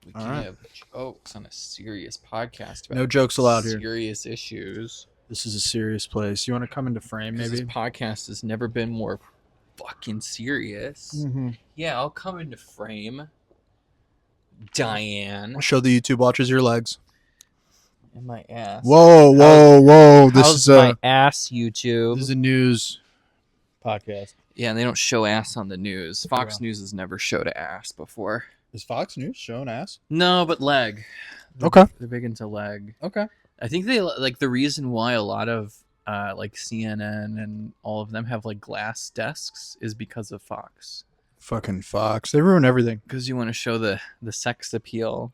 We can't have jokes on a serious podcast about no jokes allowed here. Serious issues. This is a serious place. You want to come into frame, maybe? This podcast has never been more fucking serious. Mm-hmm. Yeah, I'll come into frame. Diane. Show the YouTube watchers your legs. And my ass. Whoa. How's my ass, YouTube? This is a news podcast. Yeah, and they don't show ass on the news. Fox News has never showed ass before. Is Fox News showing ass? No, but leg. Okay. They're big into leg. Okay. I think they like the reason why a lot of like CNN and all of them have like glass desks is because of Fox. Fucking Fox. They ruin everything. Because you want to show the sex appeal.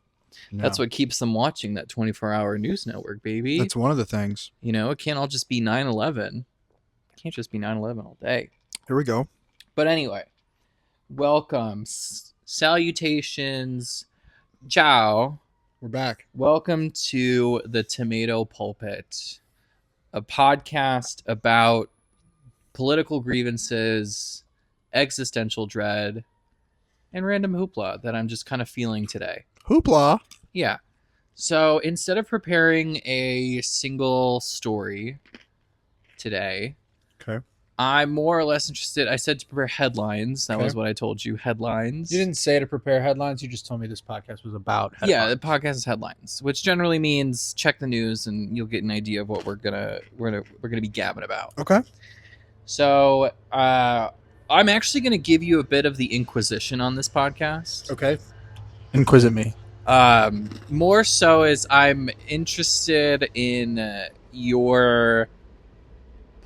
No. That's what keeps them watching that 24-hour news network, baby. That's one of the things. You know, it can't all just be 9/11. It can't just be 9/11 all day. Here we go. But anyway, welcome. Salutations. Ciao. We're back. Welcome to the Tomato Pulpit, a podcast about political grievances, existential dread, and random hoopla that I'm just kind of feeling today. Hoopla. Yeah. So instead of preparing a single story today, Okay. I'm more or less interested. I said to prepare headlines. That was what I told you. Headlines. You didn't say to prepare headlines. You just told me this podcast was about headlines. Yeah, the podcast is headlines, which generally means check the news and you'll get an idea of what we're gonna be gabbing about. Okay. So I'm actually gonna give you a bit of the Inquisition on this podcast. Okay. Inquisit me. More so as I'm interested in your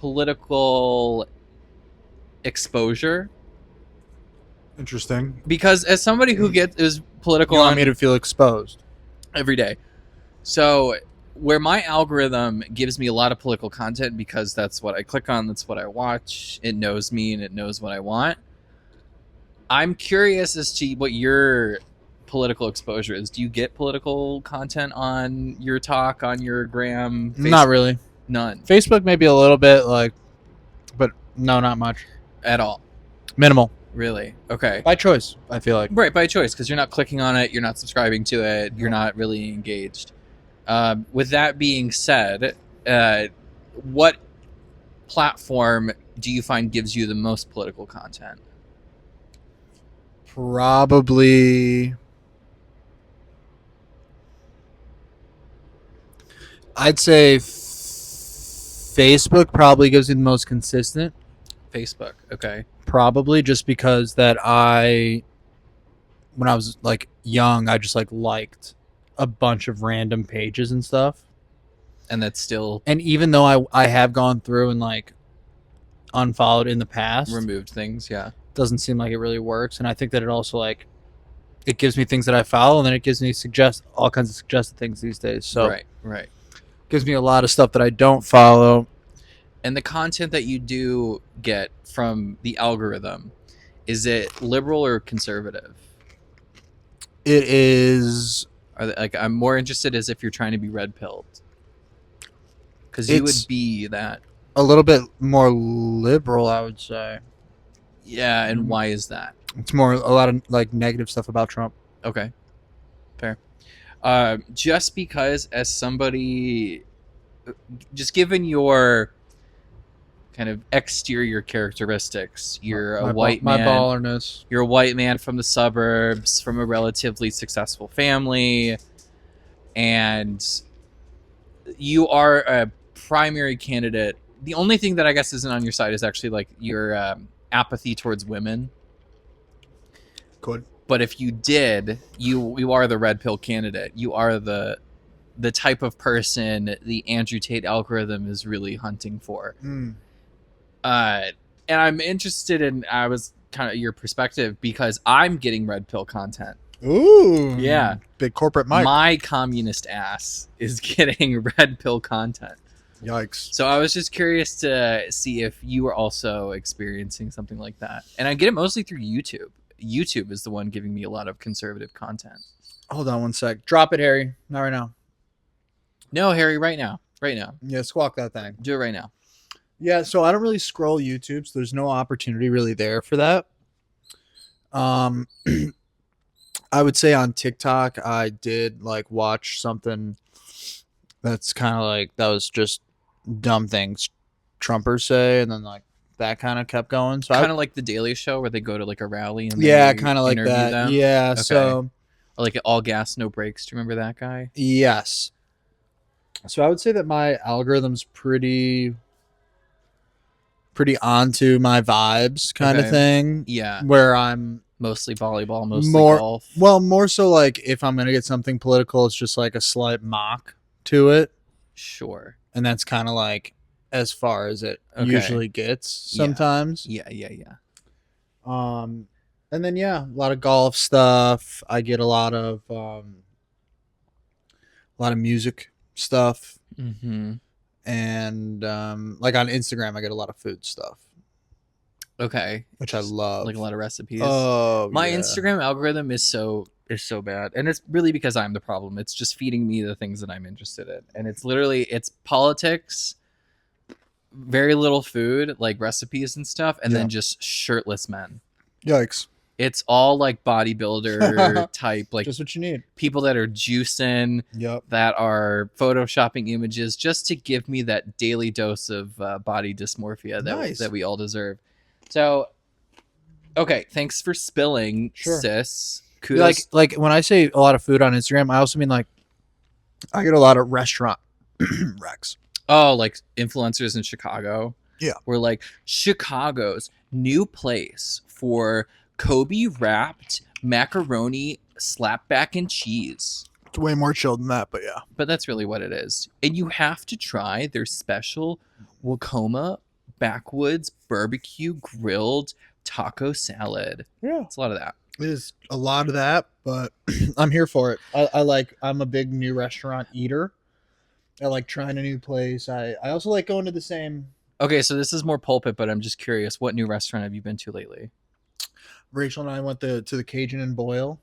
political exposure. Interesting. Because as somebody who is political You want me to feel exposed every day. So where my algorithm gives me a lot of political content because that's what I click on, that's what I watch, it knows me and it knows what I want. I'm curious as to what your political exposure is. Do you get political content on your talk, on your gram? Not really. None. Facebook maybe a little bit, but no, not much. At all. Minimal. Really? Okay. By choice, I feel like. Right, by choice, because you're not clicking on it, you're not subscribing to it, you're not really engaged. With that being said, what platform do you find gives you the most political content? Probably... I'd say Facebook probably gives you the most consistent. Facebook, okay. Probably just because that when I was young, I just liked a bunch of random pages and stuff. And that's still... And even though I have gone through and unfollowed in the past. Removed things, yeah. Doesn't seem like it really works. And I think that it also it gives me things that I follow and then it gives me all kinds of suggested things these days. So Right. Gives me a lot of stuff that I don't follow. And the content that you do get from the algorithm, is it liberal or conservative? It is... I'm more interested as if you're trying to be red-pilled. Because you would be that. A little bit more liberal, I would say. Yeah, and why is that? It's more a lot of negative stuff about Trump. Okay. Fair. Just because as somebody, just given your kind of exterior characteristics, you're a white man. My ballerness. You're a white man from the suburbs, from a relatively successful family, and you are a primary candidate. The only thing that I guess isn't on your side is actually your apathy towards women. Good. But if you did, you are the red pill candidate. You are the type of person the Andrew Tate algorithm is really hunting for. And I'm interested in kind of your perspective because I'm getting red pill content. Ooh. Yeah. Big corporate Mike. My communist ass is getting red pill content. Yikes. So I was just curious to see if you were also experiencing something like that. And I get it mostly through YouTube. YouTube is the one giving me a lot of conservative content. Hold on one sec. Drop it, Harry. Not right now. No, Harry, right now. Right now. Yeah, squawk that thing. Do it right now. Yeah, so I don't really scroll YouTube, so there's no opportunity really there for that. I would say on TikTok, I did like watch something that's kind of like that was just dumb things Trumpers say, and then like that kind of kept going. So I, Kind of like the Daily Show where they go to like a rally and yeah, they kind of like interview that. them. Yeah. Okay. So Or like all gas, no brakes. Do you remember that guy? yes. So I would say that my algorithm's pretty onto my vibes kind of Okay. thing, Yeah. where I'm Mostly volleyball, mostly more golf. well more so like if I'm gonna get something political, it's just like a slight mock to it, Sure. and that's kind of like as far as it Okay. usually gets Yeah. sometimes. Yeah. Yeah. Yeah. Um, and then yeah, a lot of golf stuff. I get a lot of music stuff, Mm-hmm. and like on Instagram, I get a lot of food stuff, Okay. which I Just like a love. lot of recipes. Oh My yeah, Instagram algorithm is so bad. And it's really because I'm the problem. It's just feeding me the things that I'm interested in. And it's politics, very little food, like recipes and stuff, and yeah. then just shirtless men. Yikes! It's all like bodybuilder type, like Just what you need. people that are juicing, Yep. that are photoshopping images just to give me that daily dose of body dysmorphia Nice. that we all deserve. So, okay, thanks for spilling, Sure. sis. Like Kudos. like when I say a lot of food on Instagram, I also mean like I get a lot of restaurant recs. Oh, like influencers in Chicago. Yeah. We're like Chicago's new place for Kobe wrapped macaroni slapback and cheese. It's way more chill than that, but yeah. But that's really what it is. And you have to try their special Wakoma backwoods barbecue grilled taco salad. Yeah. It's a lot of that. It is a lot of that, but I'm here for it. I'm a big new restaurant eater. I like trying a new place. I also like going to the same. Okay, so this is more pulpit, but I'm just curious. What new restaurant have you been to lately? Rachel and I went to the Cajun and Boyle.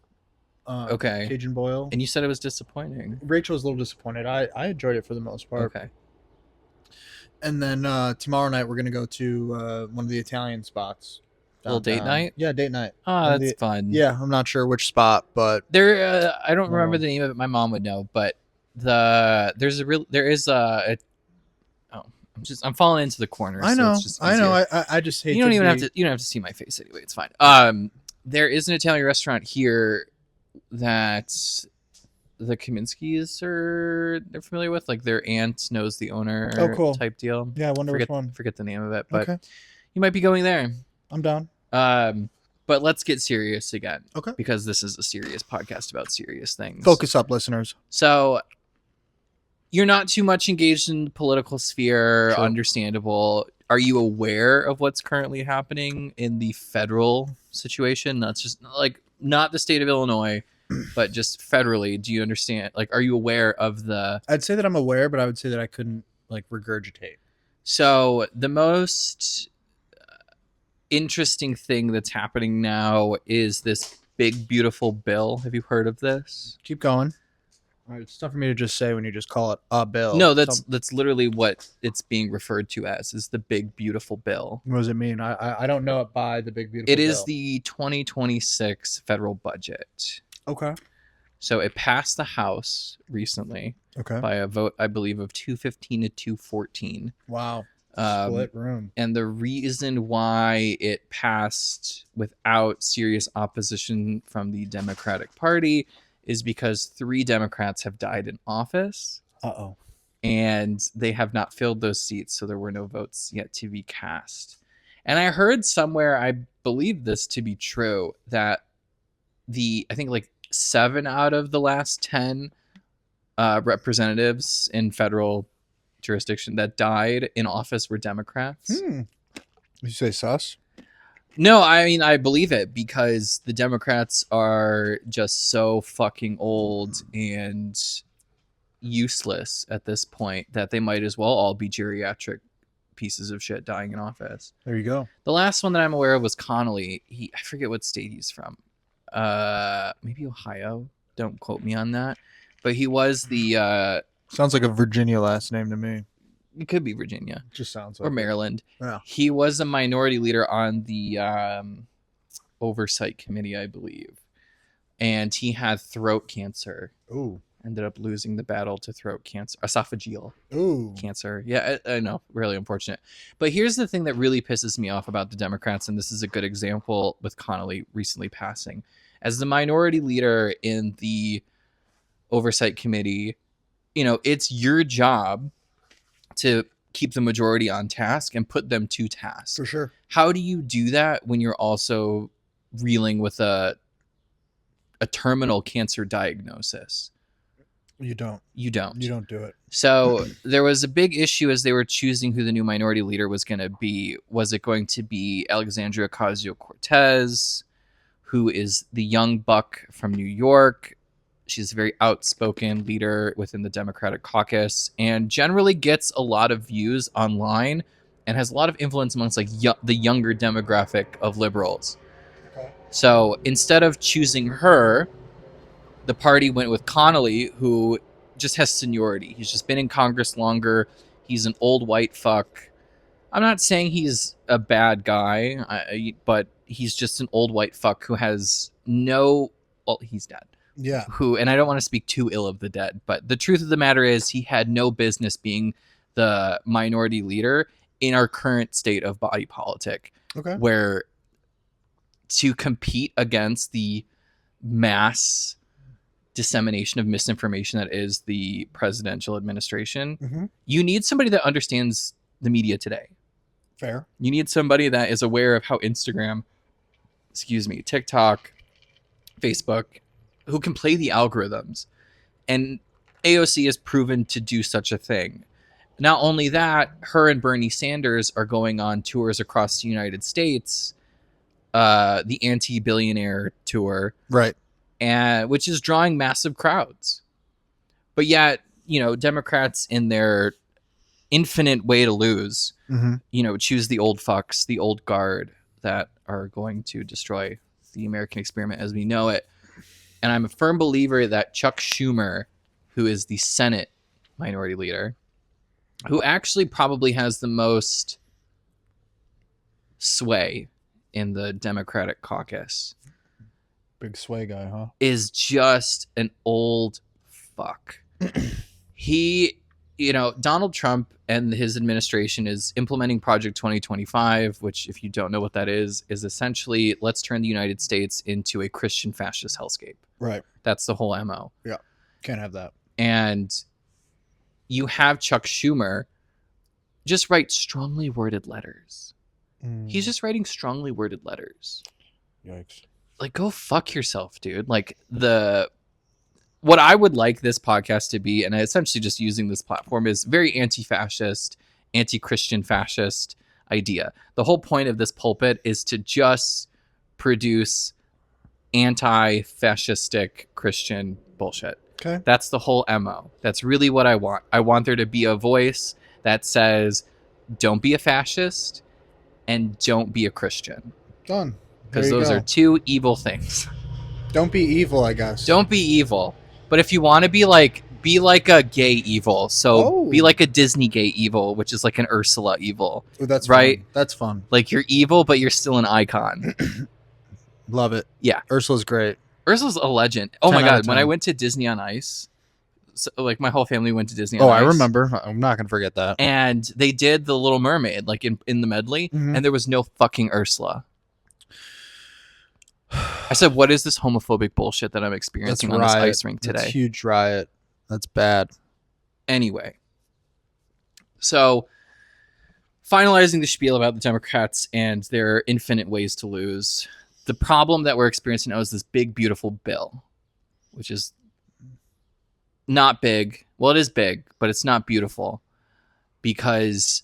Okay. Cajun Boyle. And you said it was disappointing. Rachel was a little disappointed. I enjoyed it for the most part. Okay. And then tomorrow night we're gonna go to one of the Italian spots. Little date downtown. night? Yeah, date night. Oh, that's fun. Yeah, I'm not sure which spot, but I don't remember the name of it. My mom would know, but there is oh, I'm falling into the corner. I so know. it's just I know. easier. I just hate. You don't to even be... you don't have to see my face anyway. It's fine. There is an Italian restaurant here that the Kaminskis they're familiar with. Like their aunt knows the owner. Oh, cool. Type deal. Yeah, I wonder which one. Forget the name of it, but Okay. you might be going there. I'm down. But let's get serious again. Okay. Because this is a serious podcast about serious things. Focus up, listeners. So you're not too much engaged in the political sphere, Sure. Understandable. Are you aware of what's currently happening in the federal situation? That's just like not the state of Illinois, but just federally. Do you understand? Like, are you aware of the... I'd say that I'm aware, but I would say that I couldn't like regurgitate. So the most interesting thing that's happening now is this big, beautiful bill. Have you heard of this? Keep going. All right, it's tough for me to just say when you just call it a bill. No, that's literally what it's being referred to as, is the big, beautiful bill. What does it mean? I don't know it by the big beautiful. It bill. is the 2026 federal budget. Okay. So it passed the House recently Okay. by a vote, I believe, of 215 to 214. Wow. Split room. And the reason why it passed without serious opposition from the Democratic Party is because 3 Democrats have died in office. Uh-oh. And they have not filled those seats, so there were no votes yet to be cast. And I heard somewhere, I believe this to be true, that I think like 7 out of the last 10 representatives in federal jurisdiction that died in office were Democrats. Did you say sus? No, I mean, I believe it because the Democrats are just so fucking old and useless at this point that they might as well all be geriatric pieces of shit dying in office. There you go. The last one that I'm aware of was Connolly. I forget what state he's from. Maybe Ohio. Don't quote me on that. But he was the Sounds like a Virginia last name to me. it could be Virginia. It just sounds like Or Maryland. Yeah. He was a minority leader on the oversight committee, I believe. and he had throat cancer. Ooh. Ended up losing the battle to throat cancer, esophageal Ooh. cancer. Yeah, I know, really unfortunate. But here's the thing that really pisses me off about the Democrats, and this is a good example with Connolly recently passing. As the minority leader in the oversight committee, it's your job to keep the majority on task and put them to task. For sure. How do you do that when you're also reeling with a terminal cancer diagnosis? You don't. You don't. You don't do it. So there was a big issue as they were choosing who the new minority leader was going to be. Was it going to be Alexandria Ocasio-Cortez, who is the young buck from New York? She's a very outspoken leader within the Democratic caucus and generally gets a lot of views online and has a lot of influence amongst the younger demographic of liberals. Okay. So instead of choosing her, the party went with Connolly, who just has seniority. He's just been in Congress longer. He's an old white fuck. I'm not saying he's a bad guy, but he's just an old white fuck who has no... Well, he's dead. Yeah. And I don't want to speak too ill of the dead, but the truth of the matter is he had no business being the minority leader in our current state of body politic. Okay. Where to compete against the mass dissemination of misinformation that is the presidential administration, you need somebody that understands the media today. Fair. You need somebody that is aware of how Instagram, TikTok, Facebook, who can play the algorithms. And AOC has proven to do such a thing. Not only that, her and Bernie Sanders are going on tours across the United States, the anti-billionaire tour. Right. Which is drawing massive crowds. But yet, Democrats in their infinite way to lose, choose the old fucks, the old guard that are going to destroy the American experiment as we know it. And I'm a firm believer that Chuck Schumer, who is the Senate minority leader, who actually probably has the most sway in the Democratic caucus, big sway guy, huh? is just an old fuck. He, Donald Trump and his administration is implementing Project 2025, which, if you don't know what that is essentially let's turn the United States into a Christian fascist hellscape. Right. That's the whole MO. Yeah. Can't have that. And you have Chuck Schumer just write strongly worded letters. He's just writing strongly worded letters. Yikes. Like, go fuck yourself, dude. Like, what I would like this podcast to be, and I essentially just using this platform, is very anti-fascist, anti-Christian fascist idea. The whole point of this pulpit is to just produce anti-fascistic Christian bullshit. Okay. That's the whole MO. That's really what I want. I want there to be a voice that says, don't be a fascist and don't be a Christian. Done. Because those are two evil things. Don't be evil, I guess. Don't be evil. But if you want to be like a gay evil. So be like a Disney gay evil, which is like an Ursula evil. Ooh, that's right. Fun. That's fun. Like, you're evil, but you're still an icon. Love it. Yeah. Ursula's great. Ursula's a legend. Oh my God. When I went to Disney on Ice, so, like, my whole family went to Disney on Ice. I remember. I'm not going to forget that. And they did The Little Mermaid, like in the medley, and there was no fucking Ursula. I said, what is this homophobic bullshit that I'm experiencing on this ice rink today? That's huge riot. That's bad. Anyway. So, finalizing the spiel about the Democrats and their infinite ways to lose, the problem that we're experiencing now is this big, beautiful bill, which is not big. Well, it is big, but it's not beautiful, because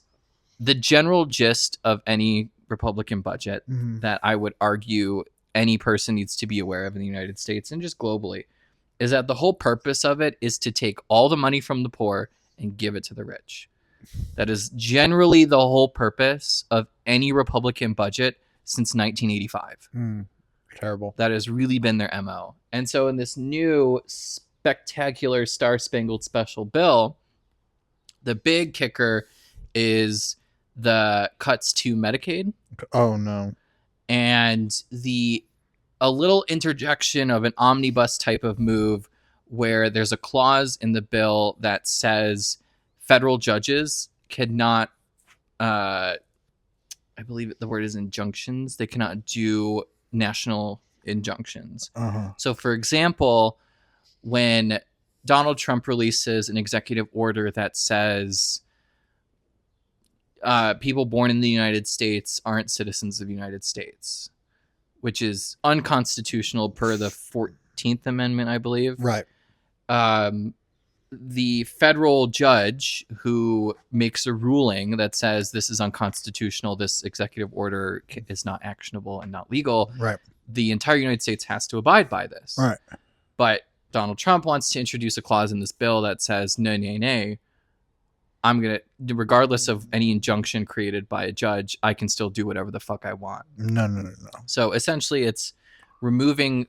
the general gist of any Republican budget that I would argue any person needs to be aware of in the United States and just globally is that the whole purpose of it is to take all the money from the poor and give it to the rich. That is generally the whole purpose of any Republican budget since 1985. Terrible. That has really been their MO. And so in this new spectacular Star-Spangled Special bill, the big kicker is the cuts to Medicaid. Oh, no. And the a little interjection of an omnibus type of move where there's a clause in the bill that says federal judges cannot, I believe the word is injunctions. They cannot do national injunctions. Uh-huh. So, for example, when Donald Trump releases an executive order that says people born in the United States aren't citizens of the United States, which is unconstitutional per the 14th Amendment, I believe. Right. The federal judge who makes a ruling that says this is unconstitutional, this executive order is not actionable and not legal, Right. the entire United States has to abide by this. Right. But Donald Trump wants to introduce a clause in this bill that says, no, no, no, I'm going to, regardless of any injunction created by a judge, I can still do whatever the fuck I want. No. So essentially, it's removing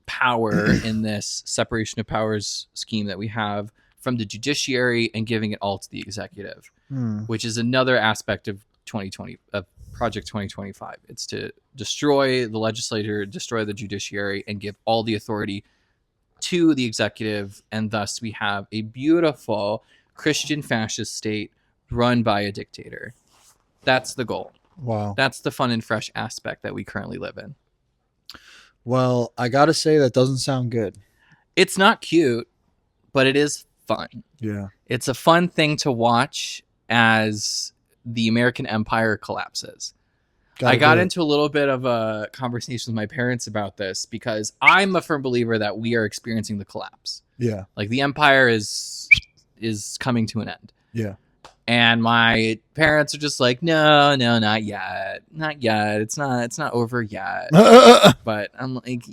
power in this separation of powers scheme that we have from the judiciary and giving it all to the executive, which is another aspect of 2020 of Project 2025. It's to destroy the legislature, destroy the judiciary, and give all the authority to the executive, and thus we have a beautiful Christian fascist state run by a dictator. That's the goal. Wow. That's the fun and fresh aspect that we currently live in. Well, I gotta say that doesn't sound good. It's not cute, but it is fun. Yeah. It's a fun thing to watch as the American empire collapses. I got into a little bit of a conversation with my parents about this because I'm a firm believer that we are experiencing the collapse. Yeah. Like the empire is coming to an end. Yeah. And my parents are just like, no, not yet. Not yet. It's not over yet. But I'm like,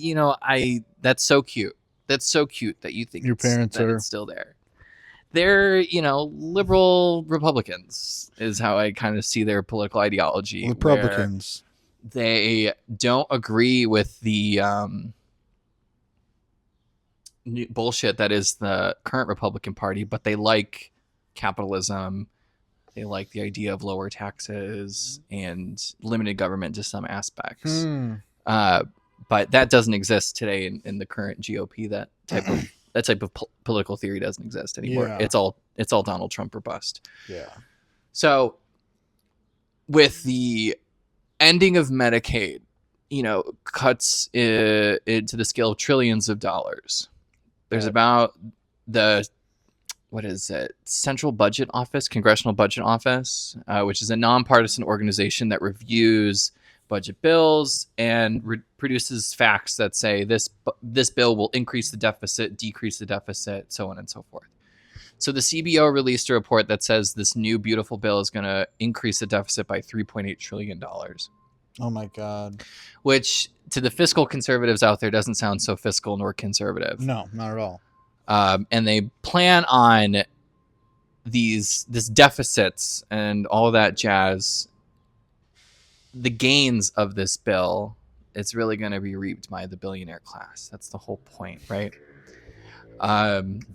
that's so cute. That's so cute that you think your parents are still there. They're, liberal Republicans is how I kind of see their political ideology. Republicans. They don't agree with the bullshit that is the current Republican Party, but they like capitalism. They like the idea of lower taxes and limited government to some aspects. But that doesn't exist today in the current GOP. That type of political theory doesn't exist anymore. Yeah. It's all Donald Trump or bust. Yeah. So with the ending of Medicaid, cuts into the scale of trillions of dollars. There's about the Central Budget Office, Congressional Budget Office, which is a nonpartisan organization that reviews budget bills and produces facts that say this bill will increase the deficit, decrease the deficit, so on and so forth. So the CBO released a report that says this new beautiful bill is going to increase the deficit by $3.8 trillion. Oh my God. Which to the fiscal conservatives out there doesn't sound so fiscal nor conservative. No, not at all. And they plan on this deficits and all that jazz. The gains of this bill, it's really going to be reaped by the billionaire class. That's the whole point, right?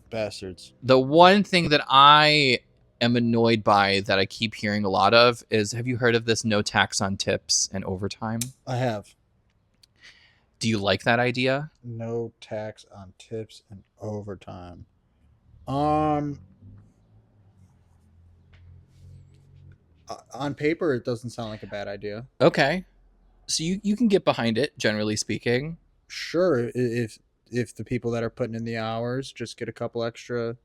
Bastards. The one thing that I am annoyed by that I keep hearing a lot of is, have you heard of this no tax on tips and overtime? I have. Do you like that idea? No tax on tips and overtime. On paper, it doesn't sound like a bad idea. Okay. So you can get behind it, generally speaking. Sure, if the people that are putting in the hours just get a couple extra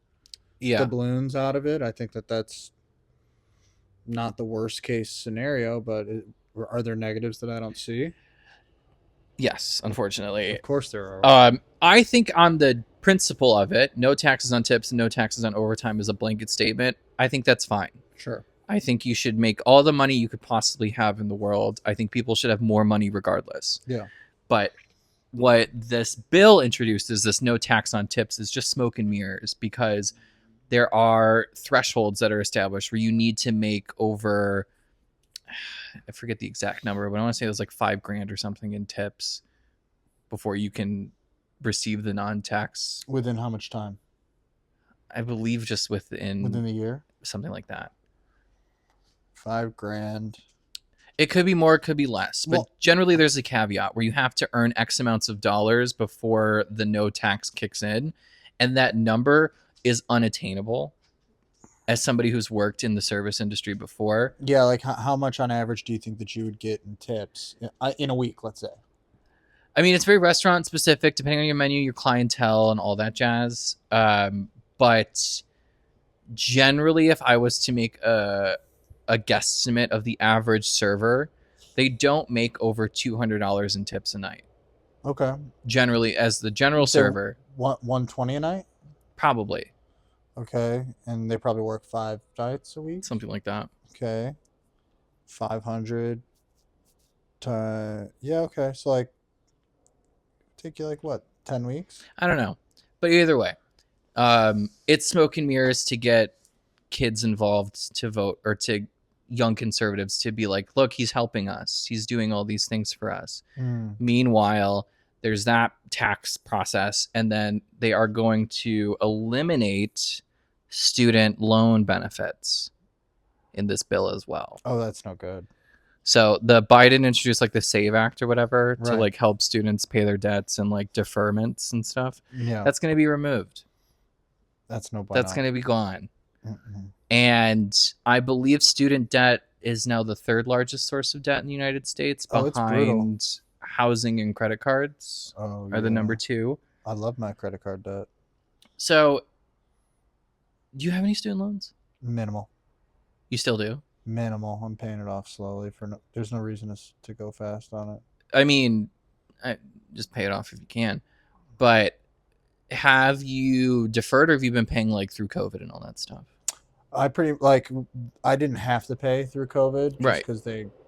doubloons out of it, I think that's not the worst case scenario, but are there negatives that I don't see? Yes, unfortunately. Of course there are. I think on the principle of it, no taxes on tips and no taxes on overtime is a blanket statement. I think that's fine. Sure. I think you should make all the money you could possibly have in the world. I think people should have more money regardless. Yeah. But what this bill introduces, this no tax on tips, is just smoke and mirrors, because there are thresholds that are established where you need to make over, I forget the exact number, but I want to say it was like $5,000 or something in tips before you can receive the non-tax. Within how much time? I believe just within the year, something like that. $5,000. It could be more, it could be less, but Well, generally there's a caveat where you have to earn X amounts of dollars before the no tax kicks in, and that number is unattainable. As somebody who's worked in the service industry before, yeah, like how much on average do you think that you would get in tips in a week, let's say? I mean, it's very restaurant specific, depending on your menu, your clientele, and all that jazz. But generally, if I was to make a guesstimate of the average server, they don't make over $200 in tips a night. Okay. Generally, as the general You say server, 120 a night? probably Okay. And they probably work 5 nights a week? something like that. Okay. 500 yeah, okay. So like take you like what, 10 weeks? I don't know, but either way, it's smoke and mirrors to get kids involved to vote, or to young conservatives to be like, look, he's helping us. He's doing all these things for us. Meanwhile, there's that tax process, and then they are going to eliminate student loan benefits in this bill as well. Oh, that's no good. So the Biden introduced like the SAVE Act or whatever to Right. like help students pay their debts and like deferments and stuff. Yeah. That's going to be removed. That's no bueno. That's going to be gone. Mm-mm. And I believe student debt is now the third largest source of debt in the United States, Oh, it's brutal. behind housing and credit cards Oh, are the number two. I love my credit card debt. So, do you have any student loans? Minimal. You still do? Minimal. I'm paying it off slowly. There's no reason to go fast on it. I mean, just pay it off if you can. But have you deferred, or have you been paying like through COVID and all that stuff? I didn't have to pay through COVID, just Right. because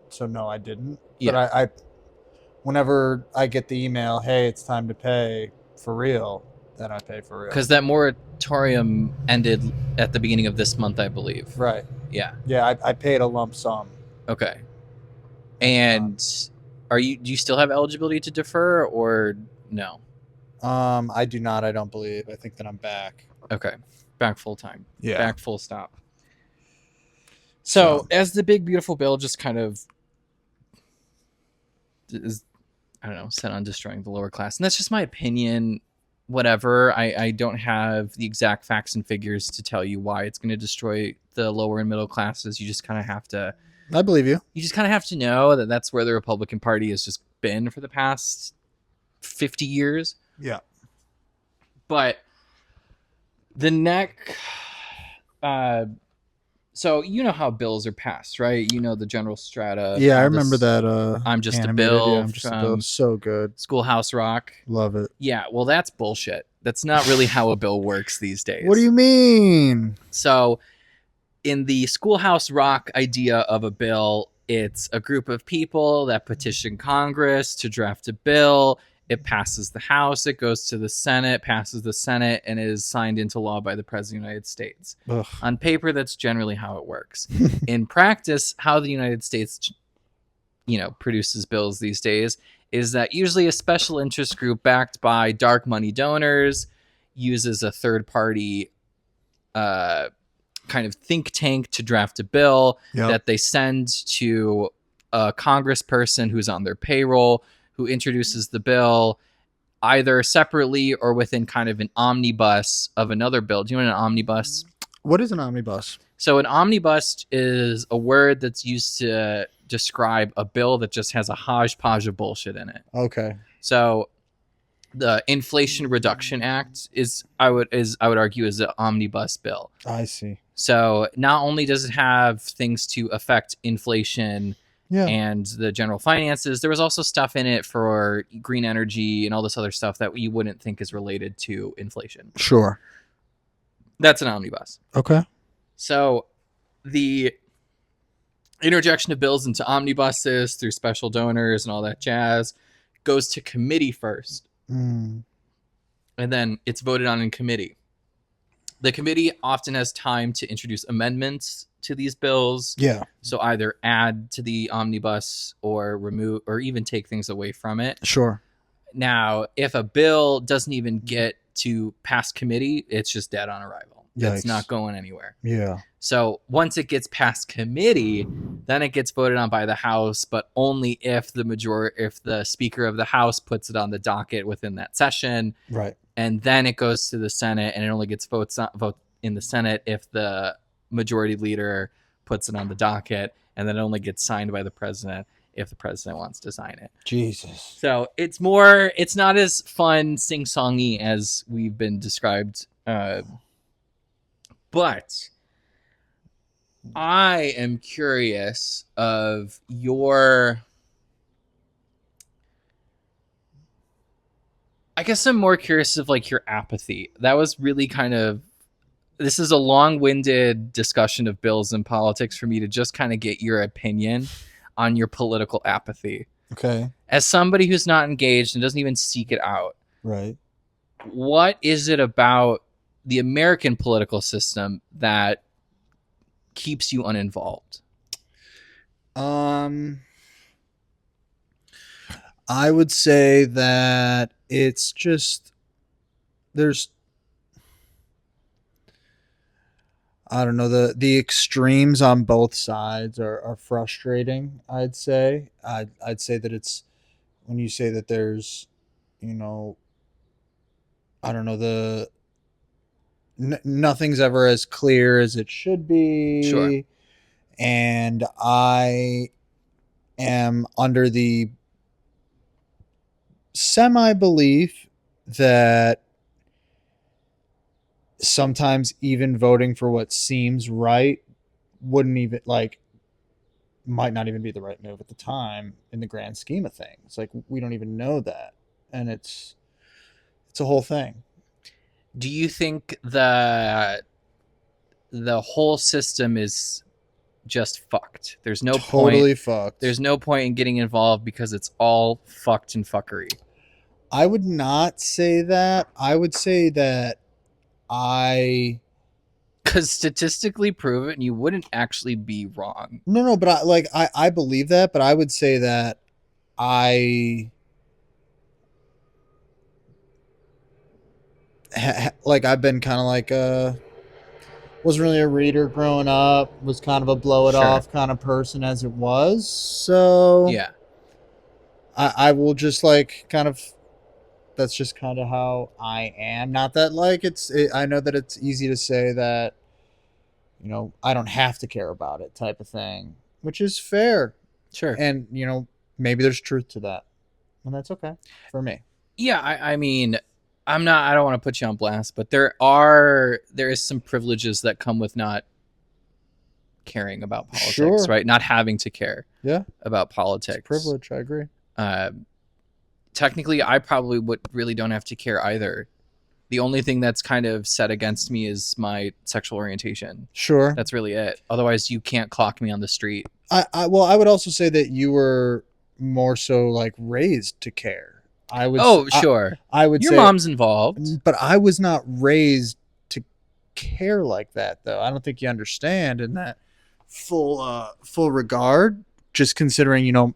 so no, I didn't. Yeah. But I whenever I get the email, hey, it's time to pay for real, then I pay for real. Because that moratorium ended at the beginning of this month, I believe. Right. Yeah. Yeah, I paid a lump sum. Okay. And do you still have eligibility to defer, or no? I do not. I don't believe. I think that I'm back. Okay. Back full time. Yeah. Back full stop. So as the big beautiful bill just kind of is, I don't know, set on destroying the lower class, and that's just my opinion. Whatever. I don't have the exact facts and figures to tell you why it's going to destroy the lower and middle classes. You just kind of have to. I believe you. You just kind of have to know that that's where the Republican Party has just been for the past 50 years. Yeah. But the neck. So you know how bills are passed, right? You know the general strata. Yeah, I remember that. I'm Just a animated. Bill. Yeah, I'm Just a Bill. So good. Schoolhouse Rock. Love it. Yeah, well, that's bullshit. That's not really how a bill works these days. What do you mean? So, in the Schoolhouse Rock idea of a bill, it's a group of people that petition Congress to draft a bill. It passes the House, it goes to the Senate, passes the Senate, and is signed into law by the President of the United States. Ugh. On paper, that's generally how it works. In practice, how the United States, produces bills these days is that usually a special interest group backed by dark money donors uses a third party kind of think tank to draft a bill that they send to a congressperson who's on their payroll, who introduces the bill either separately or within kind of an omnibus of another bill. Do you know what an omnibus? What is an omnibus? So an omnibus is a word that's used to describe a bill that just has a hodgepodge of bullshit in it. Okay. So the Inflation Reduction Act I would argue is an omnibus bill. I see. So not only does it have things to affect inflation and the general finances, there was also stuff in it for green energy and all this other stuff that you wouldn't think is related to inflation. Sure. That's an omnibus. Okay. So the interjection of bills into omnibuses through special donors and all that jazz goes to committee first. And then it's voted on in committee. The committee often has time to introduce amendments to these bills. Yeah. So either add to the omnibus or remove or even take things away from it. Sure. Now, if a bill doesn't even get to pass committee, it's just dead on arrival. It's not Yikes. going anywhere. Yeah. So once it gets past committee, then it gets voted on by the House, but only if the Speaker of the House puts it on the docket within that session. Right. And then it goes to the Senate, and it only gets vote in the Senate if the majority leader puts it on the docket, and then it only gets signed by the president if the president wants to sign it. Jesus. So it's not as fun sing-songy as we've been described, but I am curious of your... I guess I'm more curious of like your apathy. That was really kind of... This is a long-winded discussion of bills and politics for me to just kind of get your opinion on your political apathy. Okay. As somebody who's not engaged and doesn't even seek it out. Right. What is it about the American political system that keeps you uninvolved? I would say that it's just there's I don't know, the extremes on both sides are frustrating. I'd say I'd say that it's when you say that there's, you know, I don't know, nothing's ever as clear as it should Sure. be, and I am under the semi belief that sometimes even voting for what seems right wouldn't even like might not even be the right move at the time in the grand scheme of things. Like we don't even know that, and it's a whole thing. Do you think that the whole system is just fucked? There's no Totally point. fucked. There's no point in getting involved because it's all fucked and fuckery. I would not say that. I would say that because statistically proven, and you wouldn't actually be wrong. No, but I believe that, but I would say that I I've been kind of like wasn't really a reader growing up, was kind of a blow it off kind of person as it was. So yeah, I will just like kind of, that's just kind of how I am. Not that like I know that it's easy to say that, you know, I don't have to care about it type of thing, which is fair. Sure. And, you know, maybe there's truth to that. And that's okay for me. Yeah, I mean, I don't want to put you on blast, but there is some privileges that come with not caring about politics, sure. Right? Not having to care about politics. It's a privilege, I agree. Technically, I probably really don't have to care either. The only thing that's kind of set against me is my sexual orientation. Sure. That's really it. Otherwise, you can't clock me on the street. I would also say that you were more so like raised to care. I would. Sure. I would your say your mom's involved, but I was not raised to care like that, though. I don't think you understand in that full regard. Just considering, you know,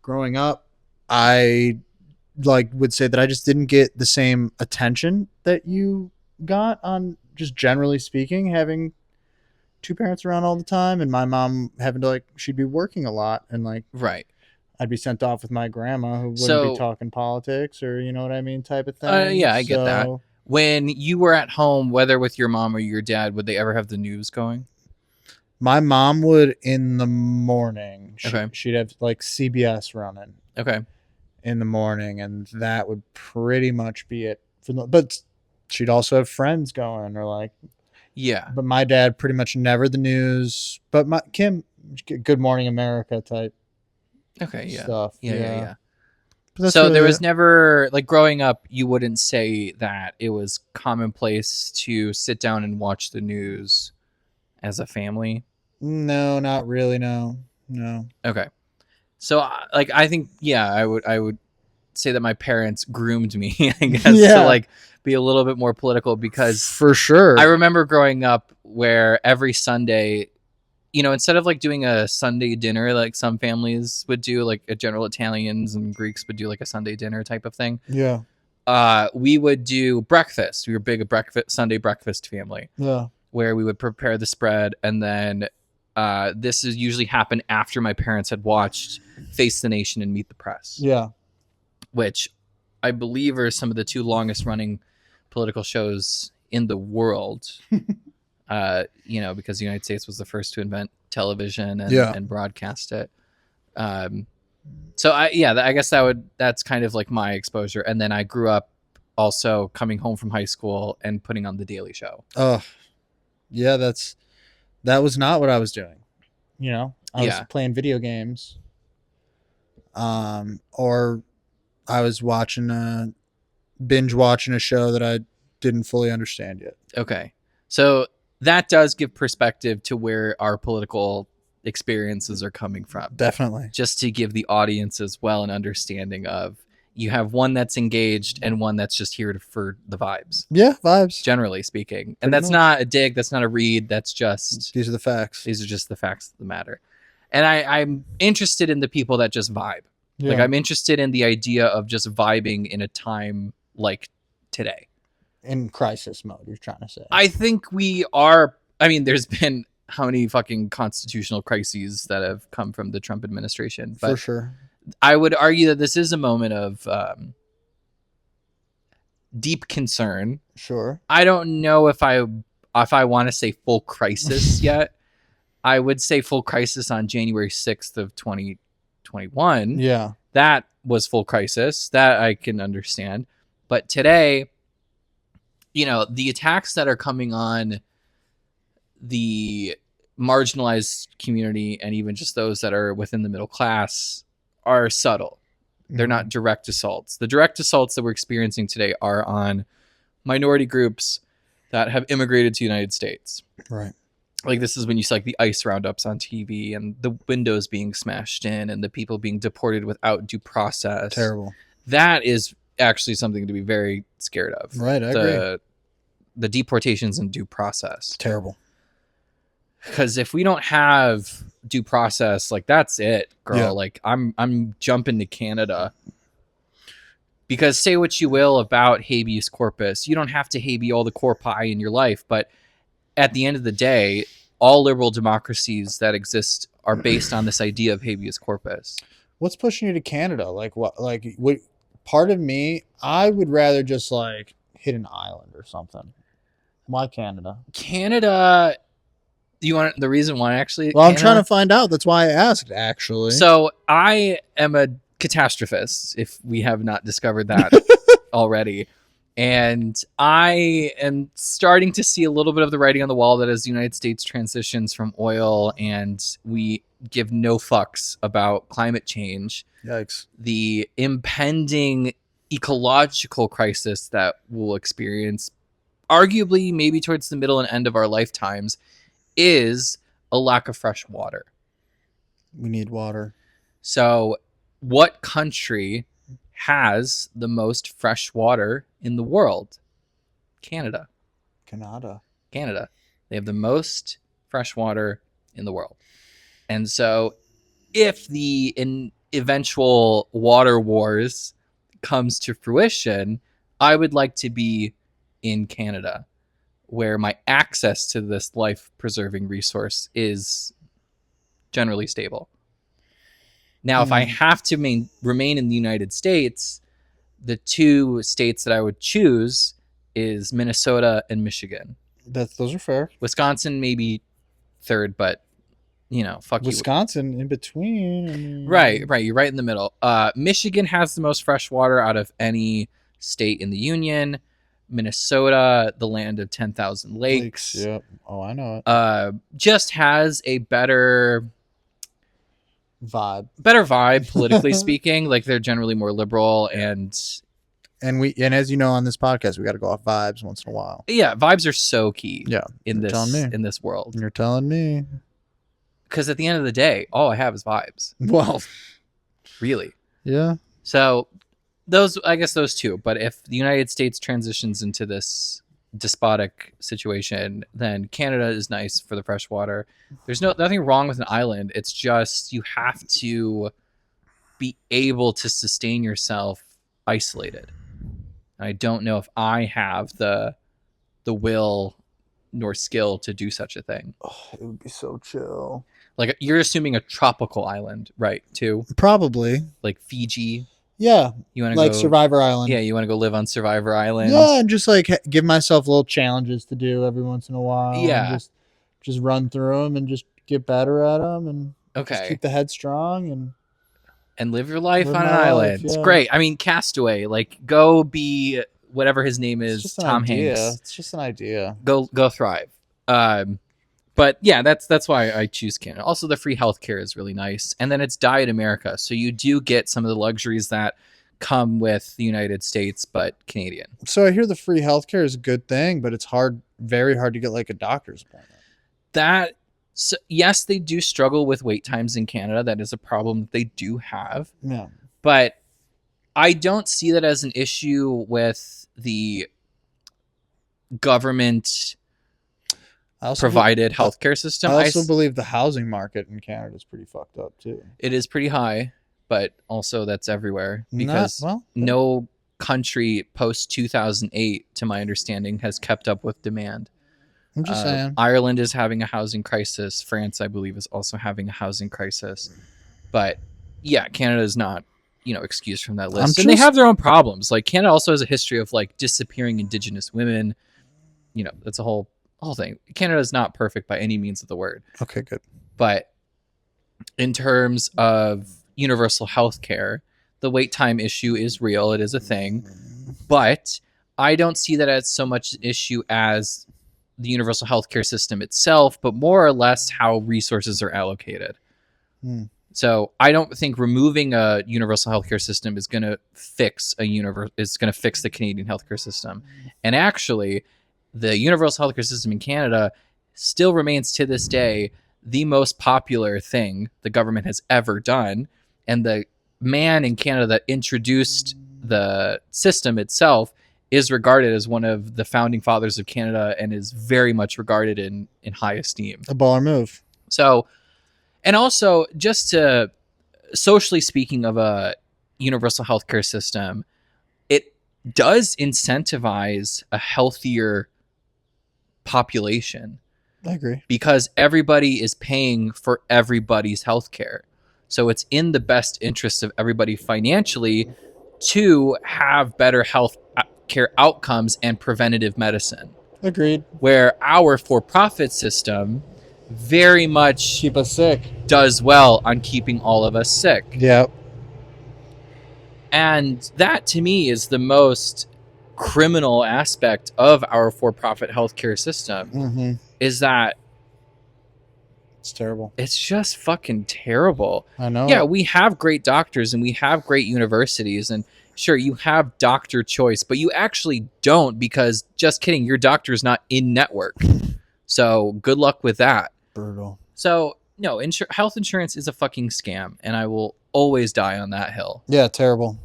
growing up, I would say that I just didn't get the same attention that you got on, just generally speaking, having two parents around all the time, and my mom having to she'd be working a lot, and right. I'd be sent off with my grandma who wouldn't be talking politics or, you know what I mean, type of thing. Yeah, I get that. When you were at home, whether with your mom or your dad, would they ever have the news going? My mom would in the morning. Okay. She'd have CBS running. Okay. In the morning, and that would pretty much be it. But she'd also have friends going or yeah. But my dad pretty much never the news. But Kim, Good Morning America type. Okay, yeah. Stuff. Yeah. So really there was never, growing up, you wouldn't say that it was commonplace to sit down and watch the news as a family? No, not really, no. Okay. So, I think, I would say that my parents groomed me, I guess, to, be a little bit more political because... For sure. I remember growing up where every Sunday... You know, instead of doing a Sunday dinner like some families would do, like General Italians and Greeks would do a Sunday dinner type of thing. Yeah. we would do breakfast. We were big a Sunday breakfast family. Yeah. Where we would prepare the spread, and then this is usually happened after my parents had watched Face the Nation and Meet the Press. Yeah. Which I believe are some of the two longest running political shows in the world. Because the United States was the first to invent television and broadcast it. I guess that's kind of like my exposure. And then I grew up also coming home from high school and putting on The Daily Show. Oh, yeah, that was not what I was doing. I was playing video games. Or I was binge watching a show that I didn't fully understand yet. Okay. So that does give perspective to where our political experiences are coming from. Definitely. Just to give the audience as well an understanding of, you have one that's engaged and one that's just here for the vibes. Yeah, vibes. Generally speaking. And that's not a dig, that's not a read, that's just... These are the facts. These are just the facts of the matter. And I'm interested in the people that just vibe. Yeah. Like, I'm interested in the idea of just vibing in a time like today. In crisis mode, you're trying to say. I think we are... I mean, there's been how many fucking constitutional crises that have come from the Trump administration. But for sure. I would argue that this is a moment of deep concern. Sure. I don't know if I want to say full crisis yet. I would say full crisis on January 6th of 2021. Yeah. That was full crisis. That I can understand. But today, the attacks that are coming on the marginalized community and even just those that are within the middle class are subtle. They're not direct assaults. The direct assaults that we're experiencing today are on minority groups that have immigrated to the United States. Right. Like, this is when you see like the ICE roundups on TV and the windows being smashed in and the people being deported without due process. Terrible. That is actually something to be very scared of. Right, I agree. The deportations and due process. Terrible. Because if we don't have due process, like, that's it, girl. Yeah. Like, I'm jumping to Canada. Because say what you will about habeas corpus, you don't have to habe all the corpi in your life, but at the end of the day, all liberal democracies that exist are based on this idea of habeas corpus. What's pushing you to Canada? Like, what? Like, what? Part of me, I would rather just like hit an island or something. Why Canada? Canada. You want the reason why, actually? Well, I'm trying to find out. That's why I asked, actually. So I am a catastrophist, if we have not discovered that already. And I am starting to see a little bit of the writing on the wall that as the United States transitions from oil and we give no fucks about climate change, yikes, the impending ecological crisis that we'll experience, arguably maybe towards the middle and end of our lifetimes, is a lack of fresh water. We need water. So what country has the most fresh water in the world? Canada. Canada. They have the most fresh water in the world. And so if the eventual water wars comes to fruition, I would like to be in Canada, where my access to this life-preserving resource is generally stable. Now, if I have to remain in the United States, the two states that I would choose is Minnesota and Michigan. Those are fair. Wisconsin maybe third, but fuck Wisconsin in between. I mean... Right. You're right in the middle. Michigan has the most fresh water out of any state in the union. Minnesota, the land of 10,000 lakes. Yep. Oh, I know it. Just has a better vibe politically speaking. Like, they're generally more liberal and as you know, on this podcast, we got to go off vibes once in a while. Yeah, vibes are so key. Yeah, in this world. You're telling me. Because at the end of the day, all I have is vibes. Well, really. Yeah. So I guess those two. But if the United States transitions into this despotic situation, then Canada is nice for the fresh water. There's nothing wrong with an island. It's just you have to be able to sustain yourself isolated. I don't know if I have the will nor skill to do such a thing. Oh, it would be so chill. Like, you're assuming a tropical island, right? Too Probably. like Fiji. Yeah. You want to Like go Survivor Island. Yeah, you want to go live on Survivor Island. Yeah, and just like give myself little challenges to do every once in a while. Yeah. And just run through them and just get better at them and Okay. just keep the head strong and live your life on an island. It's great. I mean, Castaway. Like, go be whatever his name is, Tom Hanks. It's just an idea. Go thrive. But yeah, that's why I choose Canada. Also, the free healthcare is really nice, and then it's Diet America, so you do get some of the luxuries that come with the United States, but Canadian. So I hear the free healthcare is a good thing, but it's very hard to get like a doctor's appointment. So, yes, they do struggle with wait times in Canada. That is a problem that they do have. Yeah. But I don't see that as an issue with the government provided healthcare system. I also believe the housing market in Canada is pretty fucked up too. It is pretty high, but also that's everywhere because no country post 2008, to my understanding, has kept up with demand. I'm just saying. Ireland is having a housing crisis. France, I believe, is also having a housing crisis. But yeah, Canada is not, excused from that list. And they have their own problems. Like, Canada also has a history of like disappearing Indigenous women. That's a whole thing. Canada is not perfect by any means of the word. Okay, good. But in terms of universal health care, the wait time issue is real. It is a thing. But I don't see that as so much an issue as the universal healthcare system itself, but more or less how resources are allocated. So I don't think removing a universal healthcare system is going to fix the Canadian healthcare system. And actually, the universal healthcare system in Canada still remains to this day the most popular thing the government has ever done. And the man in Canada that introduced the system itself is regarded as one of the founding fathers of Canada and is very much regarded in high esteem. A baller move. So, and also, just to, socially speaking of a universal healthcare system, it does incentivize a healthier population. I agree. Because everybody is paying for everybody's healthcare. So it's in the best interest of everybody financially to have better health care outcomes and preventative medicine. Agreed. Where our for-profit system very much keep us sick, does well on keeping all of us sick. Yep. And that to me is the most criminal aspect of our for-profit healthcare system, is that it's terrible. It's just fucking terrible. I know. Yeah, we have great doctors and we have great universities, and sure, you have doctor choice, but you actually don't, because just kidding, your doctor is not in network. So good luck with that. Brutal. So no, health insurance is a fucking scam, and I will always die on that hill. Yeah, terrible.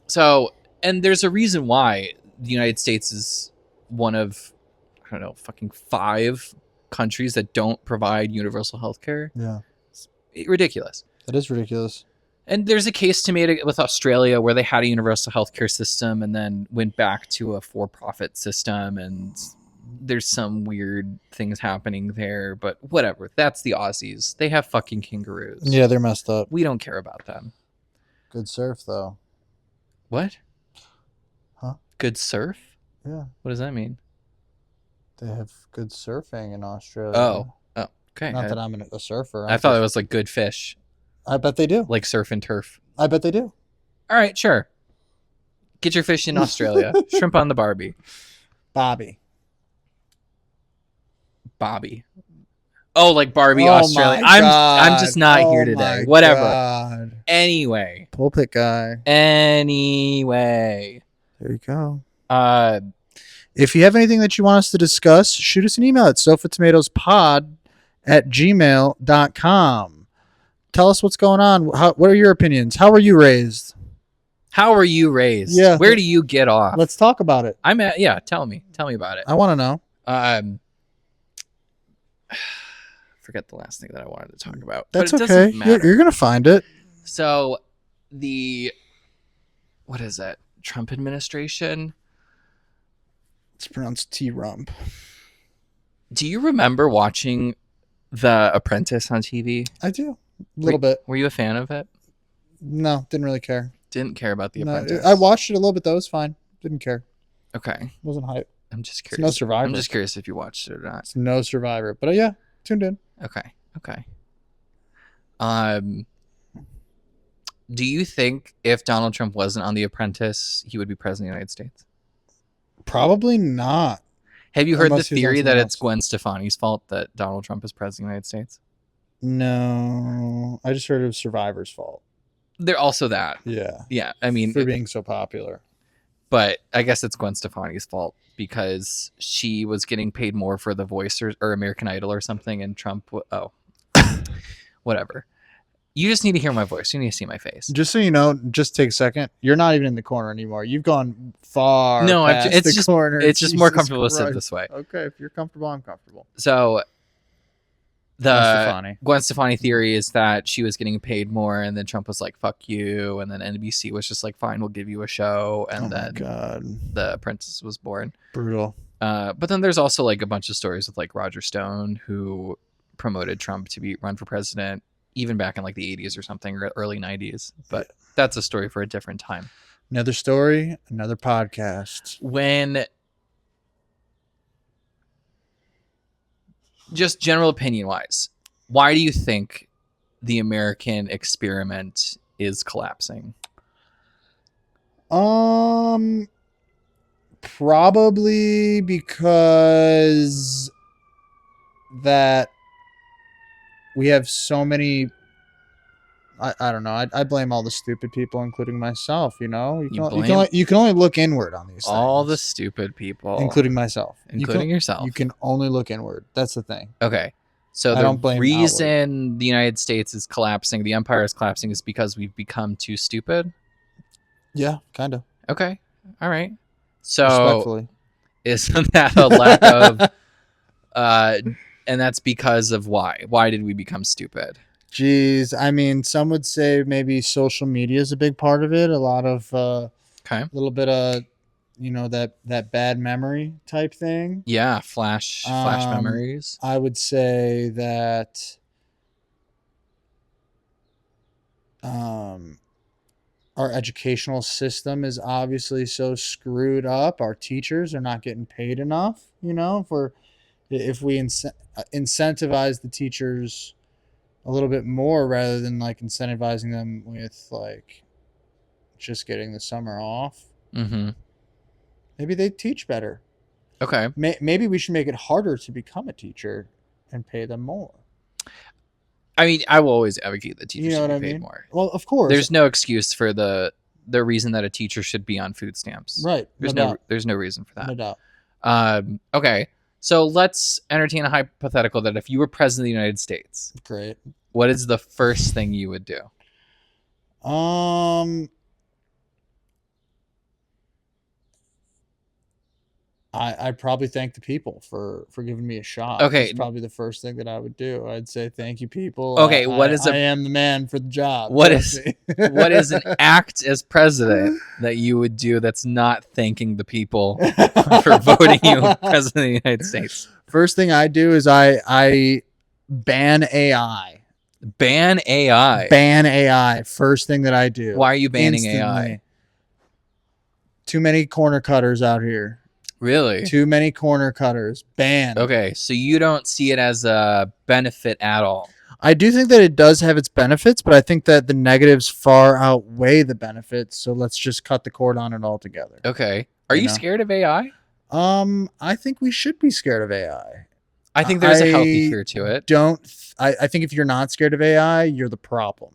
So, and there's a reason why the United States is one of, I don't know, fucking 5 countries that don't provide universal health care. Yeah. It's ridiculous. That is ridiculous. And there's a case to make with Australia where they had a universal healthcare system and then went back to a for-profit system, and there's some weird things happening there, but whatever. That's the Aussies. They have fucking kangaroos. Yeah, they're messed up. We don't care about them. Good surf, though. What? Huh? Good surf? Yeah. What does that mean? They have good surfing in Australia. Oh, okay. Not that I'm a surfer. I thought it was like good fish. I bet they do. Like surf and turf. I bet they do. All right, sure. Get your fish in Australia. Shrimp on the Barbie. Bobby. Oh, like Barbie Australia. I'm just not here today. Whatever. God. Anyway. Pulpit guy. Anyway. There you go. If you have anything that you want us to discuss, shoot us an email at sofatomatoespod@gmail.com. Tell us what's going on. What are your opinions? How were you raised? Yeah. Where do you get off? Let's talk about it. Tell me about it. I want to know. Forget the last thing that I wanted to talk about. That's but it okay. You're going to find it. So what is that? Trump administration. It's pronounced T-Rump. Do you remember watching The Apprentice on TV? I do. A little bit. Were you a fan of it? No, didn't really care. Didn't care about The Apprentice. I watched it a little bit though. It was fine. Didn't care. Okay. Wasn't hype. I'm just curious. It's no Survivor. I'm just curious if you watched it or not. It's no Survivor. But yeah, tuned in. Okay. Do you think if Donald Trump wasn't on The Apprentice, he would be president of the United States? Probably not. Have you heard the theory that it's Gwen Stefani's fault that Donald Trump is president of the United States? No. I just heard it was Survivor's fault. They're also that. Yeah. Yeah. I mean, for being so popular. But I guess it's Gwen Stefani's fault because she was getting paid more for The Voice or American Idol or something, and Trump. Whatever. You just need to hear my voice. You need to see my face. Just so you know, just take a second. You're not even in the corner anymore. You've gone far. No, past it's the just corner. It's just more comfortable to sit this way. Okay, if you're comfortable, I'm comfortable. So the Gwen Stefani theory is that she was getting paid more, and then Trump was like, "Fuck you," and then NBC was just like, "Fine, we'll give you a show," and then The Apprentice was born. Brutal. But then there's also like a bunch of stories with like Roger Stone, who promoted Trump to run for president, even back in like the 80s or something, or early 90s. But that's a story for a different time. Another story, another podcast. When just general opinion wise, why do you think the American experiment is collapsing? Probably because that we have so many. I don't know. I blame all the stupid people, including myself. You know, you can only look inward on these. All things, the stupid people, including myself, including yourself. You can only look inward. That's the thing. Okay, so the reason the United States is collapsing, the empire is collapsing, is because we've become too stupid. Yeah, kind of. Okay, all right. So, isn't that a lack of? And that's because of why? Why did we become stupid? Jeez, I mean, some would say maybe social media is a big part of it. A lot of a little bit of, that bad memory type thing. Yeah, flash memories. I would say that our educational system is obviously so screwed up. Our teachers are not getting paid enough. If we incentivize the teachers a little bit more rather than like incentivizing them with like just getting the summer off, maybe they teach better. Okay. Maybe we should make it harder to become a teacher and pay them more. I mean, I will always advocate that teachers should be paid more. Well, of course. There's no excuse for the reason that a teacher should be on food stamps. Right. There's no reason for that. No doubt. Okay. So let's entertain a hypothetical that if you were president of the United States, great, what is the first thing you would do? I'd probably thank the people for giving me a shot. Okay, that's probably the first thing that I would do. I'd say thank you, people. Okay, I am the man for the job. What is an act as president that you would do that's not thanking the people for voting you president of the United States? First thing I do is I ban AI. Ban AI. Ban AI. First thing that I do. Why are you banning AI? Too many corner cutters out here. Really? Too many corner cutters. Banned. Okay, so you don't see it as a benefit at all. I do think that it does have its benefits, but I think that the negatives far outweigh the benefits. So let's just cut the cord on it altogether. Okay. Are you scared of AI? I think we should be scared of AI. I think there's a healthy fear to it. I think if you're not scared of AI, you're the problem.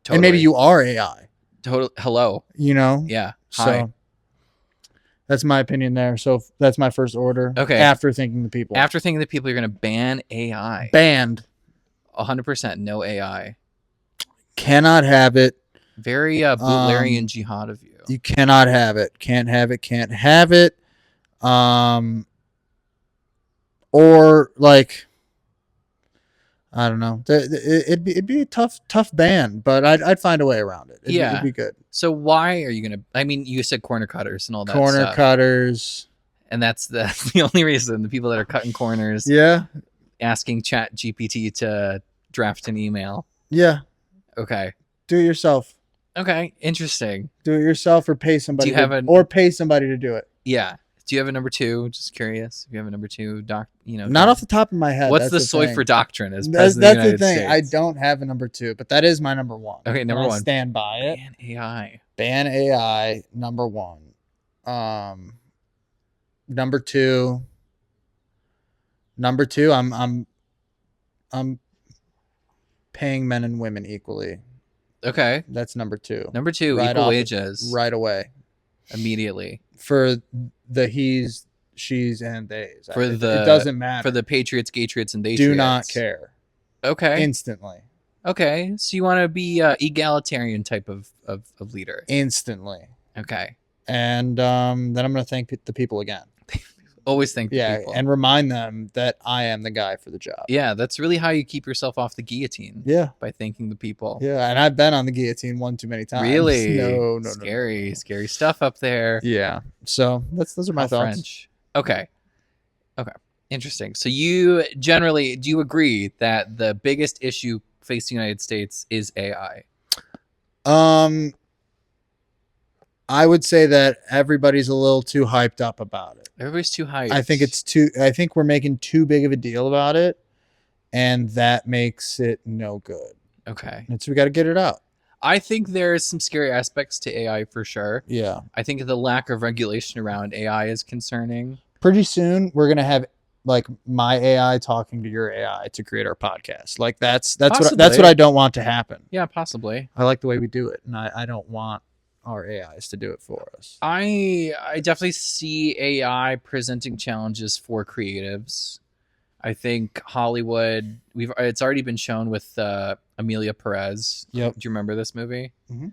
Totally. And maybe you are AI. Totally. Hello. Yeah. Hi. So that's my opinion there. So that's my first order. Okay. After thinking the people. After thinking the people, you're going to ban AI. Banned. 100% no AI. Cannot have it. Very Butlerian jihad of you. You cannot have it. Can't have it. Can't have it. Or like, I don't know. It'd be a tough ban, but I'd find a way around it. It'd be good. So why are you gonna? I mean, you said corner cutters and all that Corner stuff. cutters, and that's the only reason. The people that are cutting corners, yeah, asking Chat GPT to draft an email. Yeah. Okay. Do it yourself. Okay. Interesting. Do it yourself or pay somebody. Do you have or pay somebody to do it. Yeah. Do you have a number two? Just curious. If you have a number two, not off the top of my head. What's the soy for doctrine as president of the United States? I don't have a number two, but that is my number one. Okay, number one. Stand by it. Ban AI. Ban AI. Number one. Number two. I'm paying men and women equally. Okay. That's number two. Number two, equal wages. Right away. Immediately. For the he's, she's, and theys. It doesn't matter. For the patriots, gatriots, and theytriots. Do not care. Okay. Instantly. Okay. So you want to be egalitarian type of leader. Instantly. Okay. And then I'm going to thank the people again. Always thank the people. And remind them that I am the guy for the job. Yeah, that's really how you keep yourself off the guillotine. Yeah. By thanking the people. Yeah, and I've been on the guillotine one too many times. Really? No. Scary stuff up there. Yeah. So those are my thoughts. French. Okay. Interesting. So you generally, do you agree that the biggest issue facing the United States is AI? I would say that everybody's a little too hyped up about it. Everybody's too hyped. I think we're making too big of a deal about it, and that makes it no good. Okay. And so we got to get it out. I think there's some scary aspects to AI for sure. Yeah. I think the lack of regulation around AI is concerning. Pretty soon we're going to have like my AI talking to your AI to create our podcast. Like that's what I don't want to happen. Yeah, possibly. I like the way we do it, and I don't want our AIs to do it for us. I definitely see AI presenting challenges for creatives. I think Hollywood, it's already been shown with Amelia Perez. Yep. Do you remember this movie? Mm-hmm.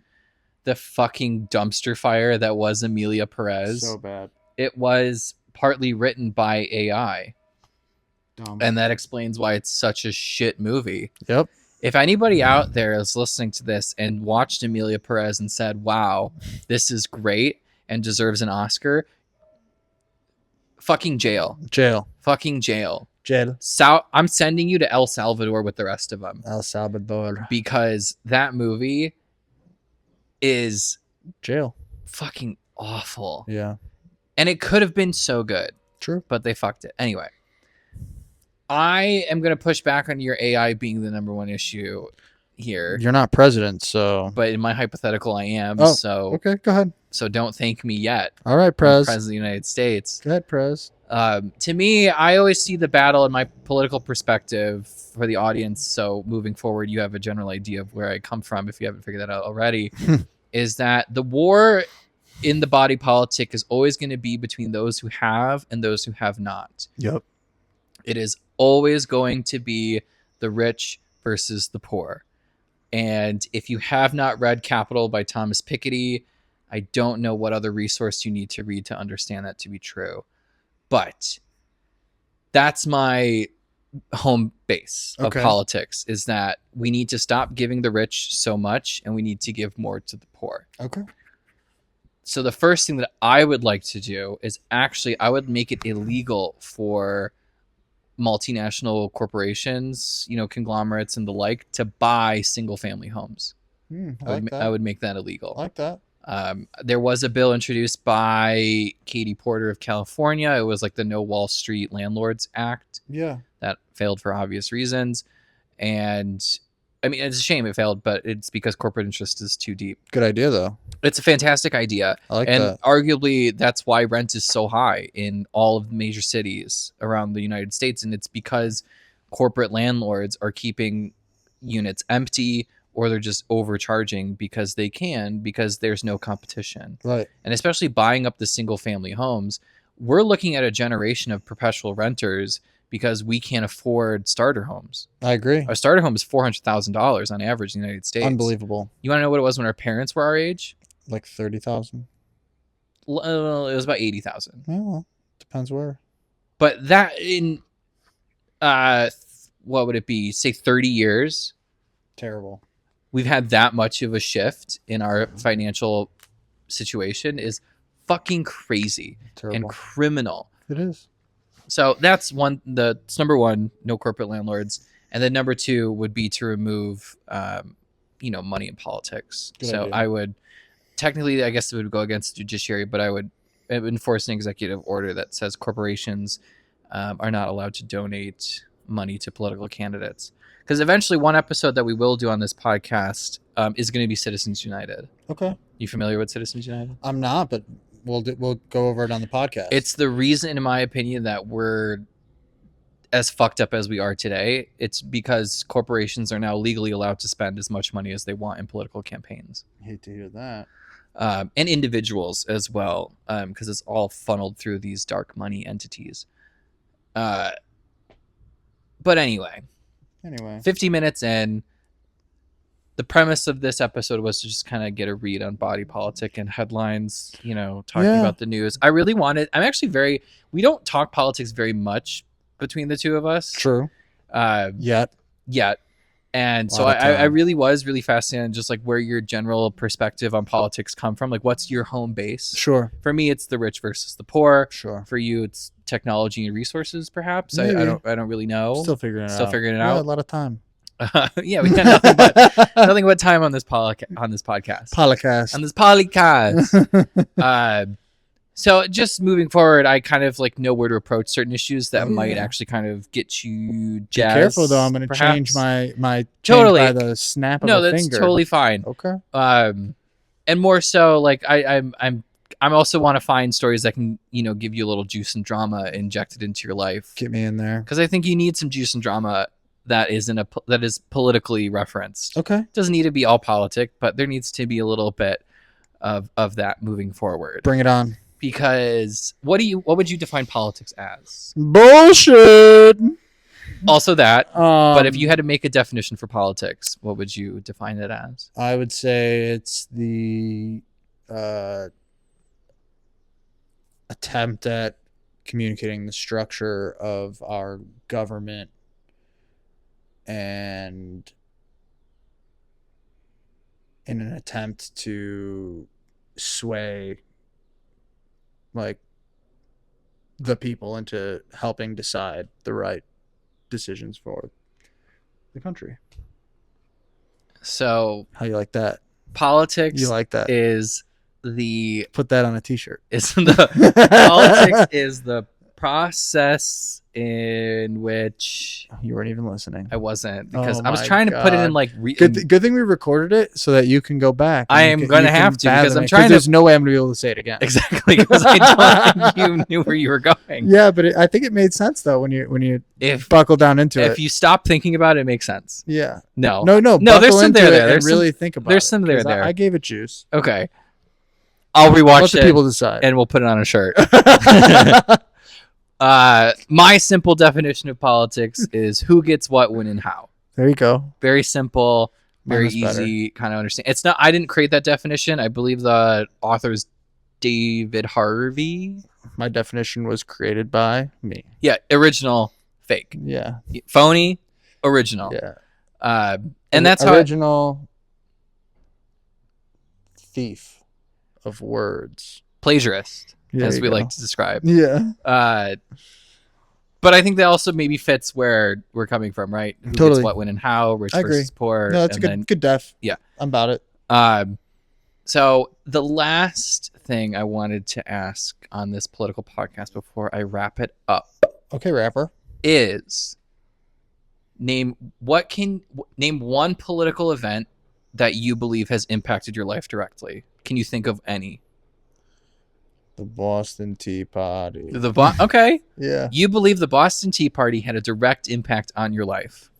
The fucking dumpster fire that was Amelia Perez. So bad. It was partly written by AI. Dumb. And that explains why it's such a shit movie. Yep. If anybody out there is listening to this and watched Amelia Perez and said, wow, this is great and deserves an Oscar, fucking jail. Fucking jail. I'm sending you to El Salvador with the rest of them. El Salvador. Because that movie is jail. Fucking awful. Yeah. And it could have been so good. True. But they fucked it. Anyway. I am going to push back on your AI being the number one issue here. You're not president, so. But in my hypothetical, I am. Oh, so okay, go ahead. So don't thank me yet. All right, Prez. President of the United States. Go ahead, Prez. To me, I always see the battle in my political perspective for the audience. So moving forward, you have a general idea of where I come from, if you haven't figured that out already, is that the war in the body politic is always going to be between those who have and those who have not. Yep. It is always going to be the rich versus the poor. And if you have not read Capital by Thomas Piketty, I don't know what other resource you need to read to understand that to be true. But that's my home base of politics, is that we need to stop giving the rich so much and we need to give more to the poor. Okay. So the first thing that I would like to do is I would make it illegal for multinational corporations, conglomerates and the like, to buy single family homes. I would make that illegal. I like that. There was a bill introduced by Katie Porter of California. It was like the No Wall Street Landlords Act. Yeah. That failed for obvious reasons. And I mean, it's a shame it failed, but it's because corporate interest is too deep. Good idea, though. It's a fantastic idea. I like that. And arguably, that's why rent is so high in all of the major cities around the United States. And it's because corporate landlords are keeping units empty, or they're just overcharging because there's no competition. Right. And especially buying up the single family homes, we're looking at a generation of perpetual renters because we can't afford starter homes. I agree. A starter home is $400,000 on average in the United States. Unbelievable. You want to know what it was when our parents were our age? Like 30,000. It was about 80,000. Well, depends where. But that in what would it be? Say 30 years. Terrible. We've had that much of a shift in our financial situation is fucking crazy. Terrible. And criminal. It is. So that's that's number one, no corporate landlords. And then number two would be to remove, money in politics. Good so idea. I would, technically, I guess it would go against the judiciary, but I would enforce an executive order that says corporations are not allowed to donate money to political candidates. Because eventually one episode that we will do on this podcast is going to be Citizens United. Okay. You familiar with Citizens United? I'm not, but we'll go over it on the podcast. It's the reason, in my opinion, that we're as fucked up as we are today. It's because corporations are now legally allowed to spend as much money as they want in political campaigns. I hate to hear that. And individuals as well, because it's all funneled through these dark money entities. But anyway, 50 minutes in, the premise of this episode was to just kind of get a read on body politic and headlines, talking about the news. We don't talk politics very much between the two of us. True. Yet. And so I really was really fascinated in just like where your general perspective on politics come from. Like, what's your home base? Sure. For me, it's the rich versus the poor. Sure. For you, it's technology and resources, perhaps. Maybe. I don't really know. Still figuring it out. Yeah, a lot of time. Yeah, we got nothing but time on this podcast. On this podcast. So just moving forward, I kind of like know where to approach certain issues that might actually kind of get you jazzed. Be careful though, I'm going to change my totally by the snap of a finger. No, that's totally fine. Okay. And more so, like I'm also want to find stories that can give you a little juice and drama injected into your life. Get me in there, because I think you need some juice and drama that is politically referenced. Okay. It doesn't need to be all politic, but there needs to be a little bit of that moving forward. Bring it on. Because what would you define politics as? Bullshit. Also that, but if you had to make a definition for politics, what would you define it as? I would say it's the attempt at communicating the structure of our government and in an attempt to sway like the people into helping decide the right decisions for the country. So how you like that? Politics, you like that? Is the put that on a t-shirt? Is the politics is the process in which you weren't even listening. I wasn't, because I was trying to put it in like good thing we recorded it so that you can go back. I am going to have to, because I'm trying to. There's no way I'm going to be able to say it again. Exactly, because I don't think you knew where you were going. Yeah, but I think it made sense though when you buckle down into it. If you stop thinking about it, it makes sense. Yeah. No. There's some there. There's really think about it. There's some there. I gave it juice. Okay. I'll rewatch Let the people decide, and we'll put it on a shirt. My simple definition of politics is who gets what, when, and how. There you go. Very simple, very easy, kind of understand. It's not. I didn't create that definition. I believe the author's David Harvey. My definition was created by me. Yeah, original, fake. Yeah, phony, original. Yeah, and that's original thief of words, plagiarist. As we like to describe. Yeah. But I think that also maybe fits where we're coming from, right? Who totally. Gets what, when, and how, rich versus poor. No, that's a good def. Yeah. I'm about it. So the last thing I wanted to ask on this political podcast before I wrap it up. Okay, rapper. Is name one political event that you believe has impacted your life directly. Can you think of any? The Boston Tea Party. Okay. Yeah. You believe the Boston Tea Party had a direct impact on your life?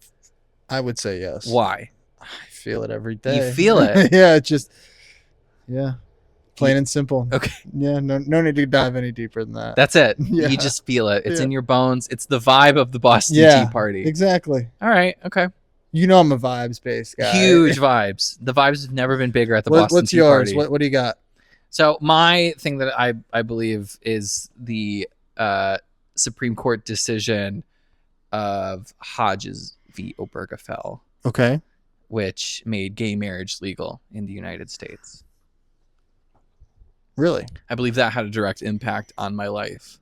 I would say yes. Why? I feel it every day. You feel it? Yeah, plain and simple. Okay. Yeah, no need to dive any deeper than that. That's it. Yeah. You just feel it. It's in your bones. It's the vibe of the Boston Tea Party. Exactly. All right. Okay. You know I'm a vibes-based guy. Huge vibes. The vibes have never been bigger at the Boston Tea Party. What's yours? What do you got? So my thing that I believe is the Supreme Court decision of Hodges v. Obergefell. Okay. Which made gay marriage legal in the United States. Really? I believe that had a direct impact on my life.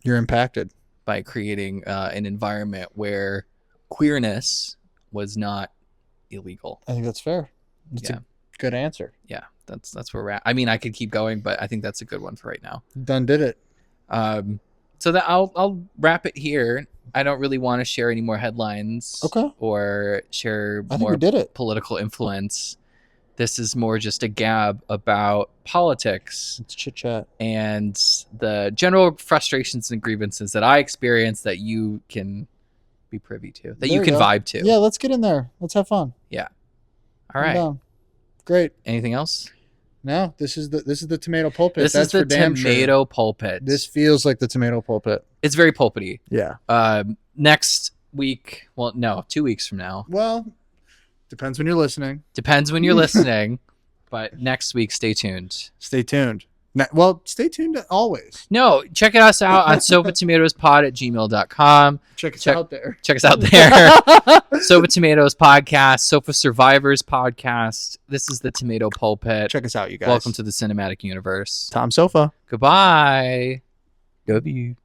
You're impacted. By creating an environment where queerness was not illegal. I think that's fair. That's a good answer. Yeah, that's where we're at. I mean, I could keep going, but I think that's a good one for right now. Done did it. So that I'll wrap it here. I don't really want to share any more headlines. Okay. Or share more political influence. This is more just a gab about politics. It's chit chat. And the general frustrations and grievances that I experience that you can be privy to, that you can vibe to. Yeah, let's get in there. Let's have fun. Yeah. All right. Great. Anything else? No, this is the tomato pulpit. This is the tomato pulpit. This feels like the tomato pulpit. It's very pulpity. Yeah. Next week, well, no, 2 weeks from now. Well, depends when you're listening. But next week, stay tuned. Stay tuned. Well, stay tuned always. No, check us out on sofatomatoespod@gmail.com. Check us out there. Sofa Tomatoes Podcast, Sofa Survivors Podcast. This is the Tomato Pulpit. Check us out, you guys. Welcome to the cinematic universe. Tom Sofa. Goodbye. W.